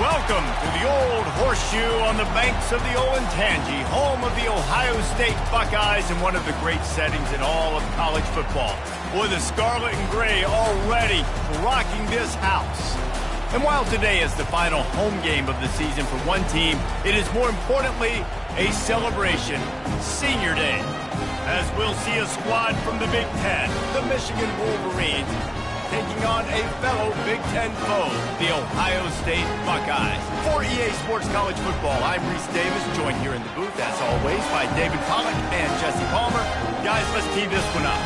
Welcome to the Old Horseshoe on the banks of the Olentangy, home of the Ohio State Buckeyes and one of the great settings in all of college football. Boy, the scarlet and gray already rocking this house. And while today is the final home game of the season for one team, it is more importantly a celebration, Senior Day, as we'll see a squad from the Big Ten, the Michigan Wolverines, taking on a fellow Big Ten foe, the Ohio State Buckeyes. For EA Sports College Football, I'm Reese Davis, joined here in the booth, as always, by David Pollack and Jesse Palmer. Guys, let's tee this one up.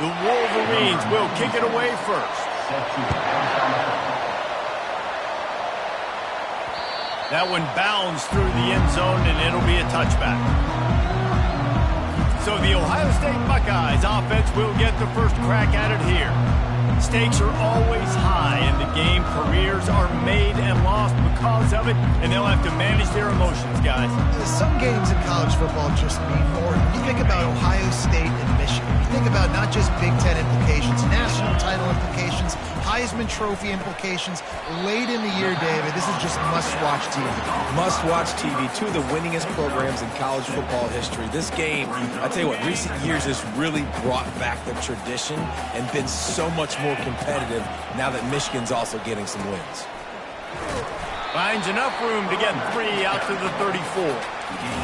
The Wolverines will kick it away first. That one bounds through the end zone, and it'll be a touchback. So the Ohio State Buckeyes offense will get the first crack at it here. Stakes are always high in the game. Careers are made and lost because of it, and they'll have to manage their emotions, guys. Some games in college football just mean more. When you think about Ohio State and Michigan, you think about not just Big Ten implications, national title implications, Heisman Trophy implications. Late in the year, David, this is just must-watch TV. Must-watch TV. Two of the winningest programs in college football history. This game, I tell you what, recent years has really brought back the tradition and been so much more competitive now that Michigan's also getting some wins. Finds enough room to get 3 out to the 34.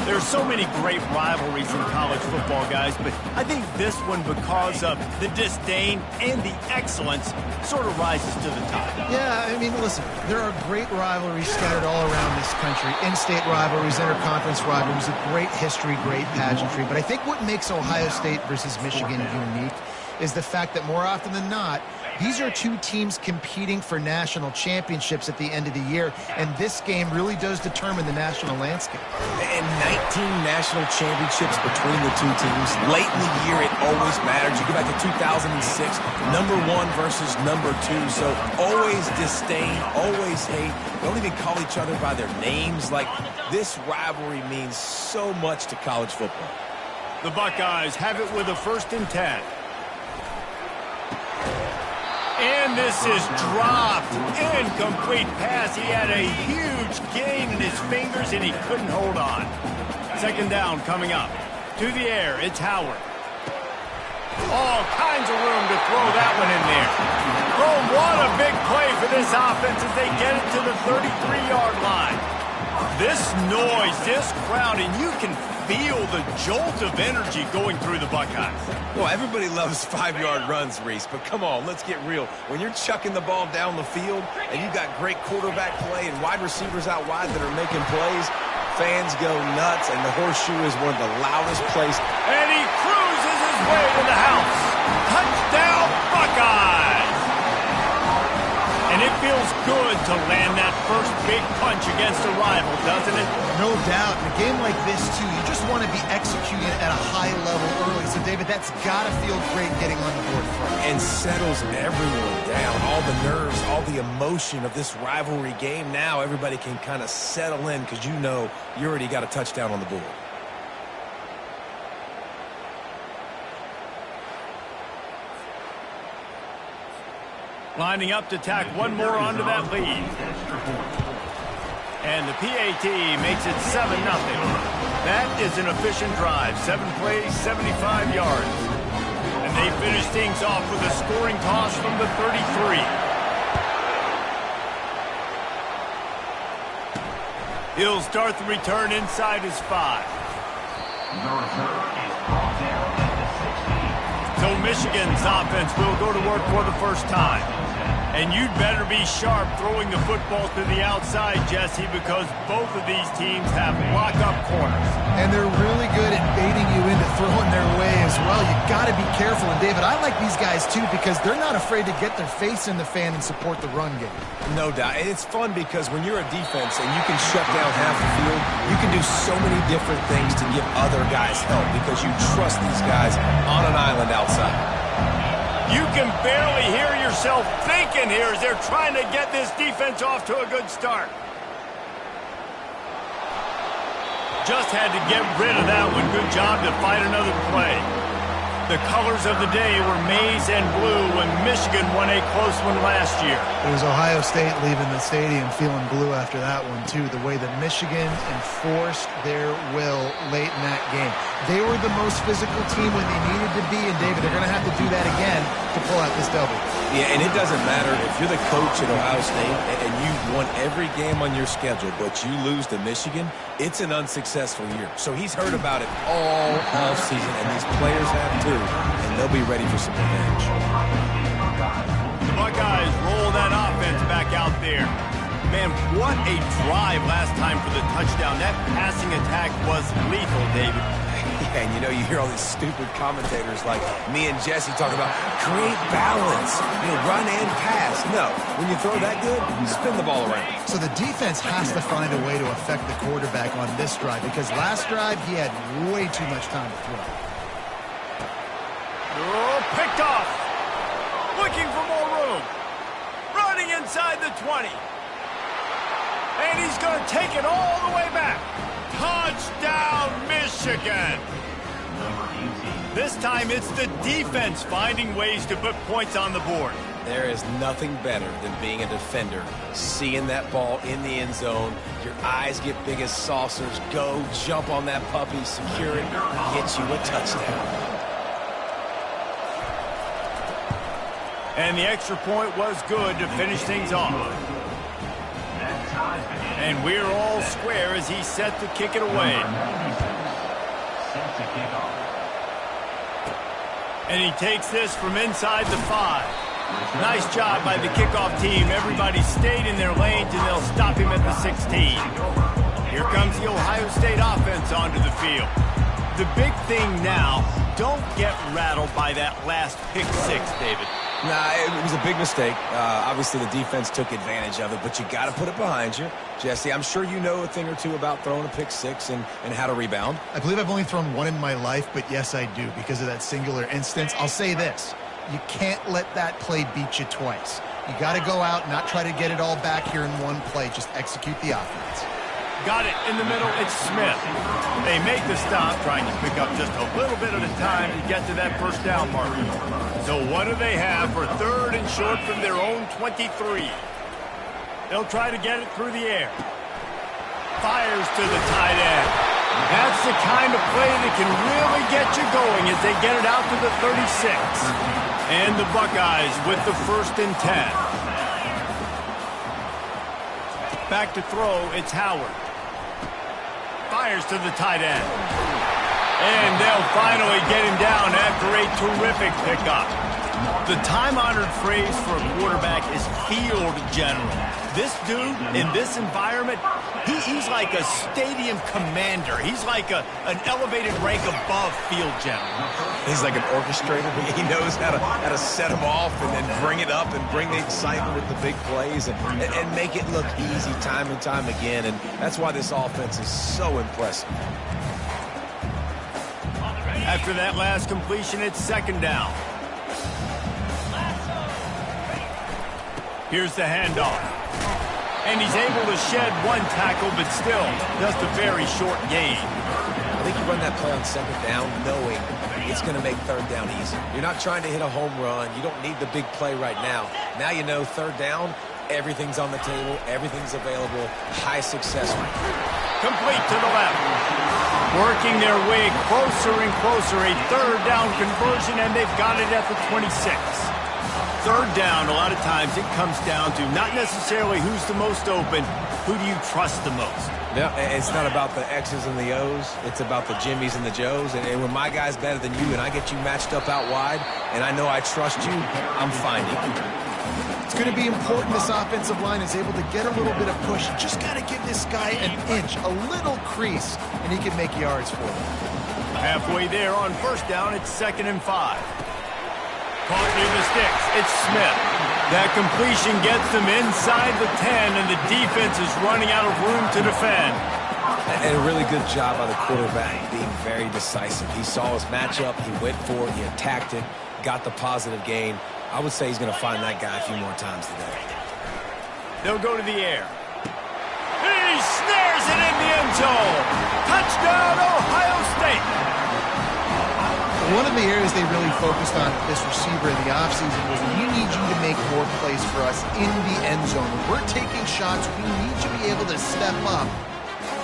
There's so many great rivalries in college football, guys, but I think this one, because of the disdain and the excellence, sort of rises to the top. Yeah, I mean, listen, there are great rivalries scattered all around this country. In-state rivalries, interconference rivalries, a great history, great pageantry. But I think what makes Ohio State versus Michigan unique is the fact that more often than not, these are two teams competing for national championships at the end of the year, and this game really does determine the national landscape. And 19 national championships between the two teams. Late in the year, it always matters. You go back to 2006, number 1 versus number 2, so always disdain, always hate. They don't even call each other by their names. Like, this rivalry means so much to college football. The Buckeyes have it with a 1st and 10. And this is dropped. Incomplete pass. He had a huge gain in his fingers, and he couldn't hold on. 2nd down coming up. To the air, it's Howard. All kinds of room to throw that one in there. Oh, what a big play for this offense as they get it to the 33-yard line. This noise, this crowd, and you can feel the jolt of energy going through the Buckeyes. Well, everybody loves 5-yard runs, Reese, but come on, let's get real. When you're chucking the ball down the field and you've got great quarterback play and wide receivers out wide that are making plays, fans go nuts, and the Horseshoe is one of the loudest places. And he cruises his way to the house. Touchdown, Buckeyes! And it feels good to land that first big punch against a rival, doesn't it? No doubt. In a game like this, too, you just want to be executing at a high level early. So, David, that's got to feel great getting on the board first. And settles everyone down. All the nerves, all the emotion of this rivalry game. Now everybody can kind of settle in because you know you already got a touchdown on the board. Lining up to tack one more onto that lead. And the PAT makes it 7-0. That is an efficient drive. 7 plays, 75 yards. And they finish things off with a scoring toss from the 33. He'll start the return inside his 5. So Michigan's offense will go to work for the first time. And you'd better be sharp throwing the football to the outside, Jesse, because both of these teams have lock-up corners. And they're really good at baiting you into throwing their way as well. You got to be careful. And, David, I like these guys, too, because they're not afraid to get their face in the fan and support the run game. No doubt. And it's fun because when you're a defense and you can shut down half the field, you can do so many different things to give other guys help because you trust these guys on an island outside. You can barely hear yourself thinking here as they're trying to get this defense off to a good start. Just had to get rid of that one. Good job to fight another play. The colors of the day were maize and blue when Michigan won a close one last year. It was Ohio State leaving the stadium feeling blue after that one, too. The way that Michigan enforced their will late in that game. They were the most physical team when they needed to be, and, David, they're going to have to do that again to pull out this W. Yeah, and it doesn't matter if you're the coach at Ohio State and you've won every game on your schedule, but you lose to Michigan, it's an unsuccessful year. So he's heard about it all offseason, and these players have too, and they'll be ready for some revenge. The Buckeyes roll that offense back out there. Man, what a drive last time for the touchdown. That passing attack was lethal, David. Yeah, and you hear all these stupid commentators like me and Jesse talk about create balance, run and pass. No, when you throw that good, spin the ball around. So the defense has to find a way to affect the quarterback on this drive, because last drive he had way too much time to throw. Oh, picked off. Looking for more room. Running inside the 20. And he's going to take it all the way back. Touchdown, Michigan. This time it's the defense finding ways to put points on the board. There is nothing better than being a defender, seeing that ball in the end zone, your eyes get big as saucers, go, jump on that puppy, secure it, get you a touchdown. And the extra point was good to finish things off. And we're all square as he's set to kick it away. And he takes this from inside the 5. Nice job by the kickoff team. Everybody stayed in their lanes, and they'll stop him at the 16. Here comes the Ohio State offense onto the field. The big thing now, don't get rattled by that last pick 6, David. Nah, it was a big mistake. Obviously, the defense took advantage of it, but you got to put it behind you. Jesse, I'm sure you know a thing or two about throwing a pick 6 and how to rebound. I believe I've only thrown one in my life, but yes, I do, because of that singular instance. I'll say this. You can't let that play beat you twice. You got to go out, not try to get it all back here in one play. Just execute the offense. Got it in the middle. It's Smith. They make the stop, trying to pick up just a little bit at a time to get to that first down marker. So what do they have for 3rd and short from their own 23? They'll try to get it through the air. Fires to the tight end. That's the kind of play that can really get you going as they get it out to the 36. And the Buckeyes with the 1st and 10. Back to throw, it's Howard. Fires to the tight end. And they'll finally get him down after a terrific pickup. The time-honored phrase for a quarterback is field general. This dude, in this environment, he's like a stadium commander. He's like an elevated rank above field general. He's like an orchestrator. He knows how to set them off and then bring it up and bring the excitement with the big plays and make it look easy time and time again. And that's why this offense is so impressive. After that last completion, it's 2nd down. Here's the handoff. And he's able to shed one tackle, but still just a very short gain. I think you run that play on 2nd down knowing it's going to make 3rd down easy. You're not trying to hit a home run. You don't need the big play right now. Now you know 3rd down, everything's on the table, everything's available, high success rate. Complete to the left. Working their way closer and closer, a 3rd down conversion, and they've got it at the 26. 3rd down, a lot of times it comes down to not necessarily who's the most open, who do you trust the most? Yeah, it's not about the X's and the O's. It's about the Jimmys and the Joes. And when my guy's better than you and I get you matched up out wide and I know I trust you, I'm finding you. It's going to be important this offensive line is able to get a little bit of push. You just got to give this guy an inch, a little crease, and he can make yards for them. Halfway there on 1st down, it's 2nd and 5. Caught near the sticks. It's Smith. That completion gets them inside the 10, and the defense is running out of room to defend. And a really good job by the quarterback being very decisive. He saw his matchup. He went for it. He attacked it. Got the positive gain. I would say he's going to find that guy a few more times today. They'll go to the air. He snares it in the end zone. Touchdown, Ohio State. One of the areas they really focused on with this receiver in the offseason was, we need you to make more plays for us in the end zone. When we're taking shots, we need you to be able to step up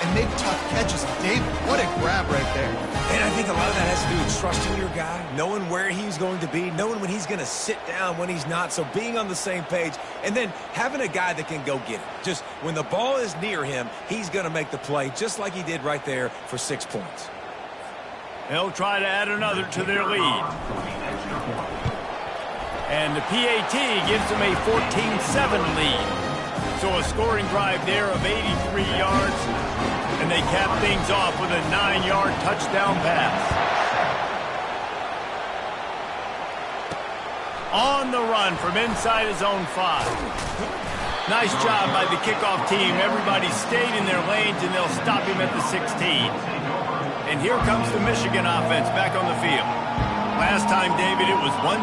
and make tough catches. David, what a grab right there. And I think a lot of that has to do with trusting your guy, knowing where he's going to be, knowing when he's going to sit down, when he's not, so being on the same page, and then having a guy that can go get it. Just when the ball is near him, he's going to make the play, just like he did right there for 6 points. They'll try to add another to their lead. And the PAT gives them a 14-7 lead. So a scoring drive there of 83 yards. And they cap things off with a 9-yard touchdown pass. On the run from inside his own 5. Nice job by the kickoff team. Everybody stayed in their lanes, and they'll stop him at the 16. And here comes the Michigan offense back on the field. Last time, David, it was 1-2-3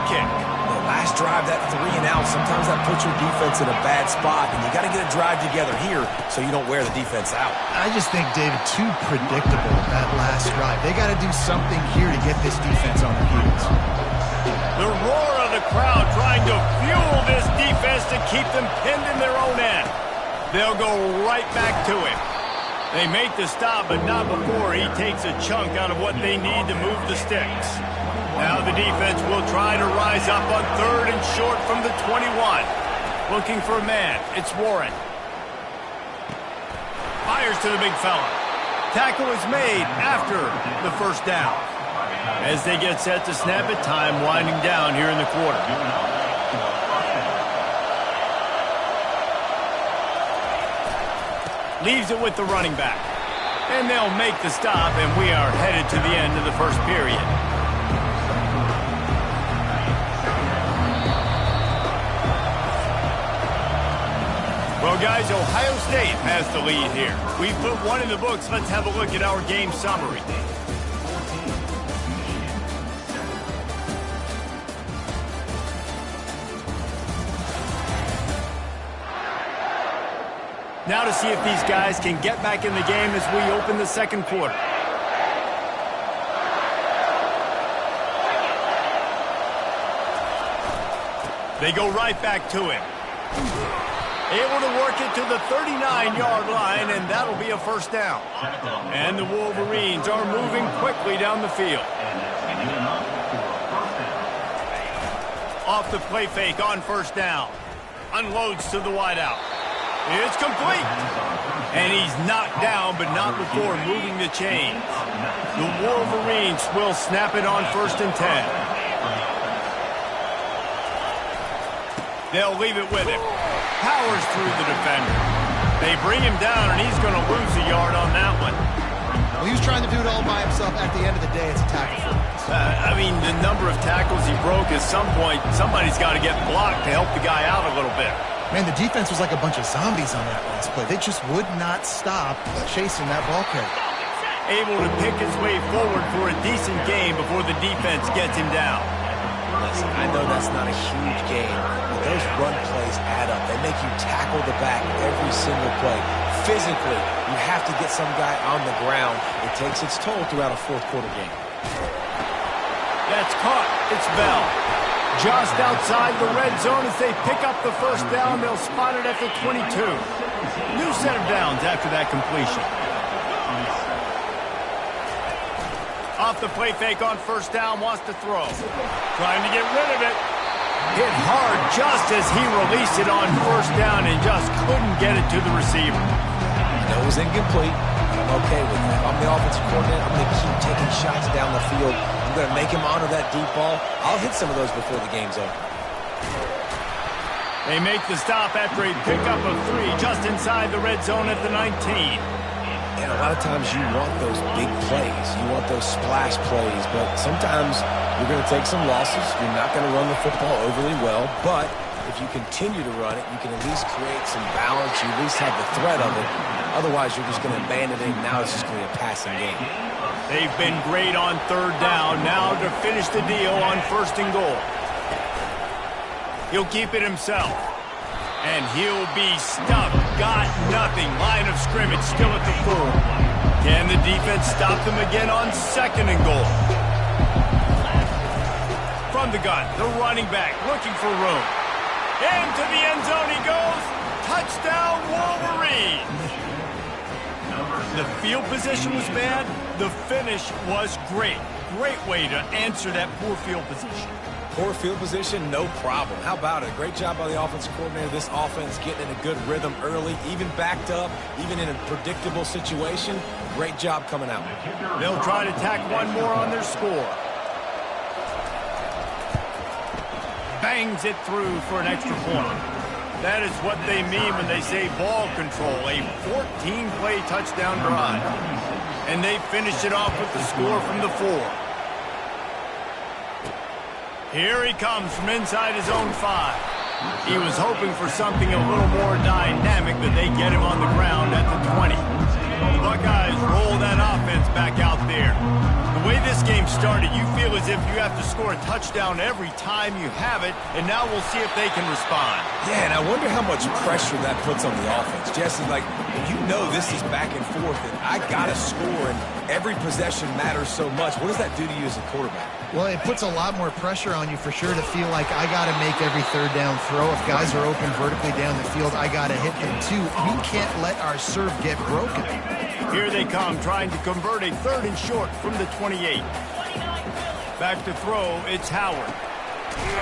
kick. The last drive, that 3 and out, sometimes that puts your defense in a bad spot, and you got to get a drive together here so you don't wear the defense out. I just think, David, too predictable, that last drive. They got to do something here to get this defense on their heels. The roar of the crowd trying to fuel this defense to keep them pinned in their own end. They'll go right back to him. They make the stop, but not before he takes a chunk out of what they need to move the sticks. Now the defense will try to rise up on 3rd and short from the 21. Looking for a man. It's Warren. Fires to the big fella. Tackle is made after the first down. As they get set to snap it, time winding down here in the quarter. Leaves it with the running back. And they'll make the stop, and we are headed to the end of the first period. Well, guys, Ohio State has the lead here. We put one in the books. Let's have a look at our game summary. Now to see if these guys can get back in the game as we open the second quarter. They go right back to him. Able to work it to the 39-yard line, and that'll be a first down. And the Wolverines are moving quickly down the field. Off the play fake on first down. Unloads to the wideout. It's complete. And he's knocked down, but not before moving the chains. The Wolverines will snap it on 1st and 10. They'll leave it with him. Powers through the defender. They bring him down, and he's going to lose a yard on that one. Well, he was trying to do it all by himself. At the end of the day, it's a tackle. I mean, the number of tackles he broke, at some point, somebody's got to get blocked to help the guy out a little bit. Man, the defense was like a bunch of zombies on that last play. They just would not stop chasing that ball carrier. Able to pick his way forward for a decent gain before the defense gets him down. Listen, I know that's not a huge game, but those run plays add up. They make you tackle the back every single play. Physically, you have to get some guy on the ground. It takes its toll throughout a fourth quarter game. That's caught. It's Bell. Just outside the red zone as they pick up the first down. They'll spot it at the 22. New set of downs after that completion. Off the play fake on first down, wants to throw. Trying to get rid of it. Hit hard just as he released it on first down and just couldn't get it to the receiver. That was incomplete. I'm okay with that. If I'm the offensive coordinator, I'm going to keep taking shots down the field. I'm going to make him honor that deep ball. I'll hit some of those before the game's over. They make the stop after a pickup of 3 just inside the red zone at the 19. And a lot of times you want those big plays. You want those splash plays. But sometimes you're going to take some losses. You're not going to run the football overly well. But if you continue to run it, you can at least create some balance. You at least have the threat of it. Otherwise, you're just going to abandon it. Now it's just going to be a passing game. They've been great on third down. Now to finish the deal on first and goal. He'll keep it himself. And he'll be stuck got nothing. Line of scrimmage still at the 4. Can the defense stop them again on 2nd and goal? From the gun, the running back looking for room. Into the end zone he goes. Touchdown, Wolverines. The field position was bad. The finish was great. Great way to answer that poor field position. Poor field position, no problem. How about it? Great job by the offensive coordinator. This offense getting in a good rhythm early, even backed up, even in a predictable situation. Great job coming out. They'll try to tack one more on their score. Bangs it through for an extra point. That is what they mean when they say ball control. A 14-play touchdown drive. And they finish it off with the score from the 4. Here he comes from inside his own 5. He was hoping for something a little more dynamic, but they get him on the ground at the 20. The Buckeyes roll that offense back out there. The way this game started, you feel as if you have to score a touchdown every time you have it, and now we'll see if they can respond. Yeah, and I wonder how much pressure that puts on the offense. Jesse, like, you know this is back and forth, and I got to score, and every possession matters so much. What does that do to you as a quarterback? Well, it puts a lot more pressure on you for sure to feel like I got to make every 3rd down throw. If guys are open vertically down the field, I got to hit them too. We can't let our serve get broken. Here they come, trying to convert a 3rd and short from the 28. Back to throw, it's Howard.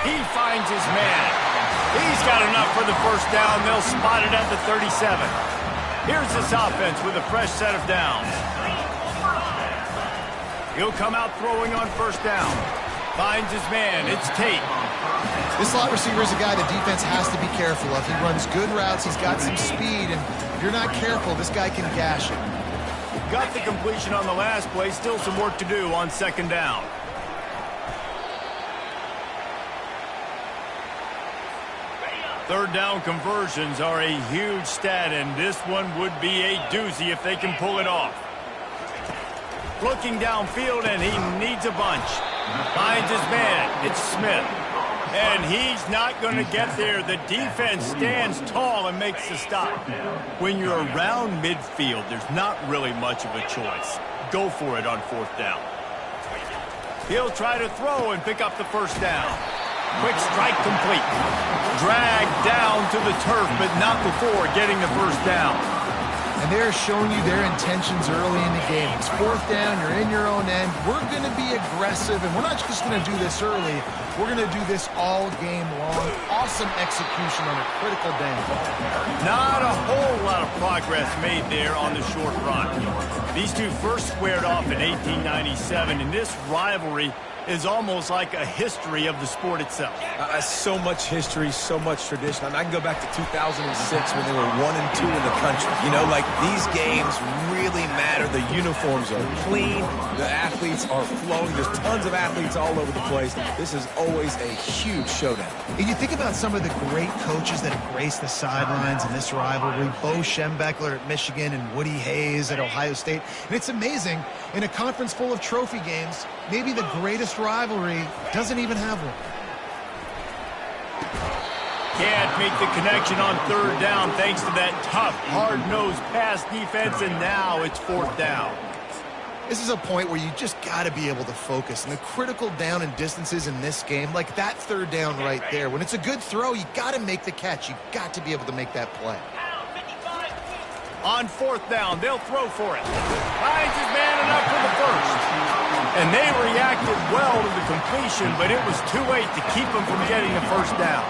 He finds his man. He's got enough for the 1st down. They'll spot it at the 37. Here's this offense with a fresh set of downs. He'll come out throwing on 1st down. Finds his man. It's Tate. This slot receiver is a guy the defense has to be careful of. He runs good routes. He's got some speed, and if you're not careful, this guy can gash it. Got the completion on the last play. Still some work to do on 2nd down. Third down conversions are a huge stat, and this one would be a doozy if they can pull it off. Looking downfield, and he needs a bunch. Finds his man. It's Smith. And he's not going to get there. The defense stands tall and makes the stop. When you're around midfield, there's not really much of a choice. Go for it on 4th down. He'll try to throw and pick up the 1st down. Quick strike complete. Dragged down to the turf, but not before getting the 1st down. And they're showing you their intentions early in the game. It's 4th down, you're in your own end. We're going to be aggressive, and we're not just going to do this early. We're going to do this all game long. Awesome execution on a critical down. Not a whole lot of progress made there on the short run. These two first squared off in 1897, and this rivalry is almost like a history of the sport itself. So much history, so much tradition. I mean, I can go back to 2006 when they were 1 and 2 in the country. You know, like, these games really matter. The uniforms are clean. The athletes are flowing. There's tons of athletes all over the place. This is always a huge showdown. And you think about some of the great coaches that have graced the sidelines in this rivalry. Bo Schembechler at Michigan and Woody Hayes at Ohio State. And it's amazing, in a conference full of trophy games, maybe the greatest rivalry doesn't even have one. Can't make the connection on 3rd down thanks to that tough, hard-nosed pass defense, and now it's 4th down. This is a point where you just got to be able to focus. And the critical down and distances in this game, like that 3rd down right there, when it's a good throw, you got to make the catch. You got to be able to make that play. On 4th down, they'll throw for it. Finds his man enough for the 1st. And they reacted well to the completion, but it was too late to keep them from getting the 1st down.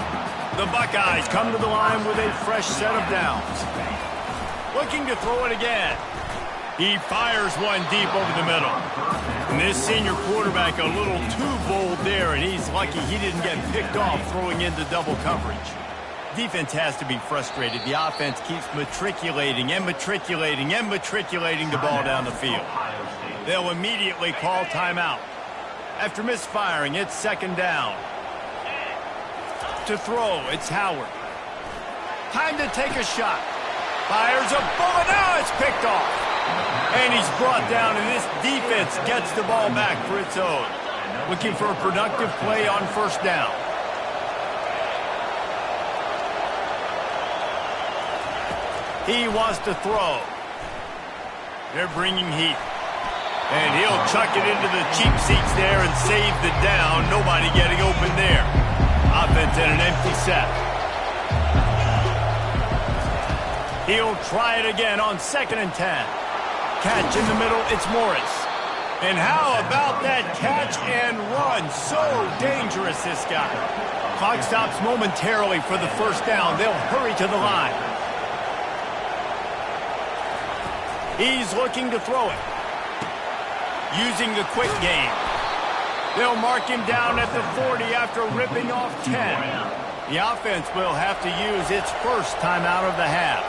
The Buckeyes come to the line with a fresh set of downs. Looking to throw it again. He fires one deep over the middle. And this senior quarterback a little too bold there, and he's lucky he didn't get picked off throwing into double coverage. Defense has to be frustrated. The offense keeps matriculating and matriculating and matriculating the ball down the field. They'll immediately call timeout. After misfiring, it's 2nd down. To throw, it's Howard. Time to take a shot. Fires a bullet. Now it's picked off. And he's brought down, and this defense gets the ball back for its own. Looking for a productive play on 1st down. He wants to throw. They're bringing heat. And he'll chuck it into the cheap seats there and save the down. Nobody getting open there. Offense in an empty set. He'll try it again on 2nd and 10. Catch in the middle, it's Morris. And how about that catch and run? So dangerous, this guy. Clock stops momentarily for the first down. They'll hurry to the line. He's looking to throw it. Using the quick game. They'll mark him down at the 40 after ripping off 10. The offense will have to use its first timeout of the half.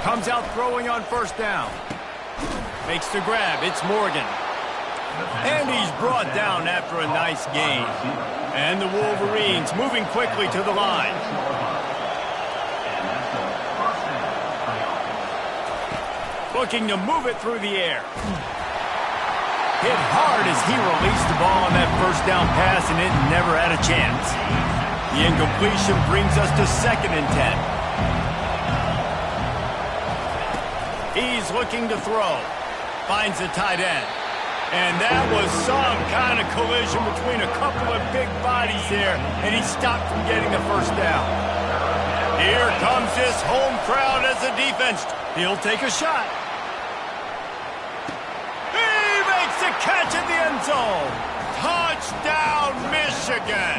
Comes out throwing on 1st down. Makes the grab. It's Morgan. And he's brought down after a nice gain. And the Wolverines moving quickly to the line. Looking to move it through the air. Hit hard as he released the ball on that 1st down pass, and it never had a chance. The incompletion brings us to 2nd and 10. He's looking to throw. Finds the tight end. And that was some kind of collision between a couple of big bodies there, and he stopped from getting the 1st down. Here comes this home crowd as the defense. He'll take a shot. To catch in the end zone. Touchdown, Michigan.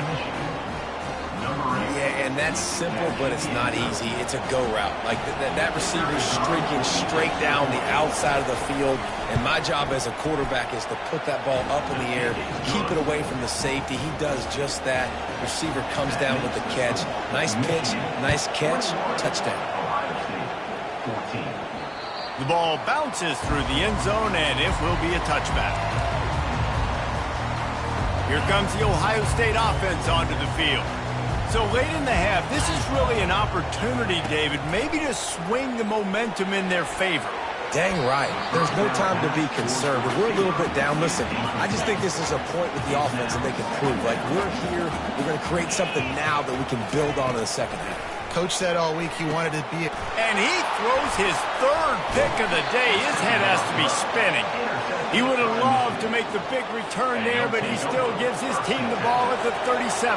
Yeah, and that's simple, but it's not easy. It's a go route. Like that receiver's streaking straight down the outside of the field, and my job as a quarterback is to put that ball up in the air, keep it away from the safety. He does just that. Receiver comes down with the catch. Nice pitch, nice catch, touchdown. The ball bounces through the end zone, and it will be a touchback. Here comes the Ohio State offense onto the field. So late in the half, this is really an opportunity, David, maybe to swing the momentum in their favor. Dang right. There's no time to be concerned. If we're a little bit down, listen, I just think this is a point with the offense that they can prove. Like, we're here, we're going to create something now that we can build on in the second half. Coach said all week he wanted to be. And he throws his 3rd pick of the day. His head has to be spinning. He would have loved to make the big return there, but he still gives his team the ball at the 37.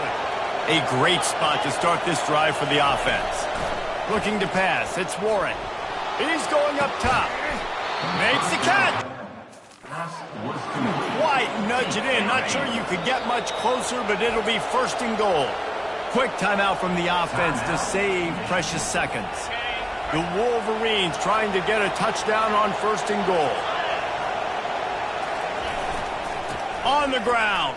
A great spot to start this drive for the offense. Looking to pass. It's Warren. He's going up top. Makes the catch. White nudge it in. Not sure you could get much closer, but it'll be 1st and goal. Quick timeout from the offense to save precious seconds. The Wolverines trying to get a touchdown on 1st and goal. On the ground.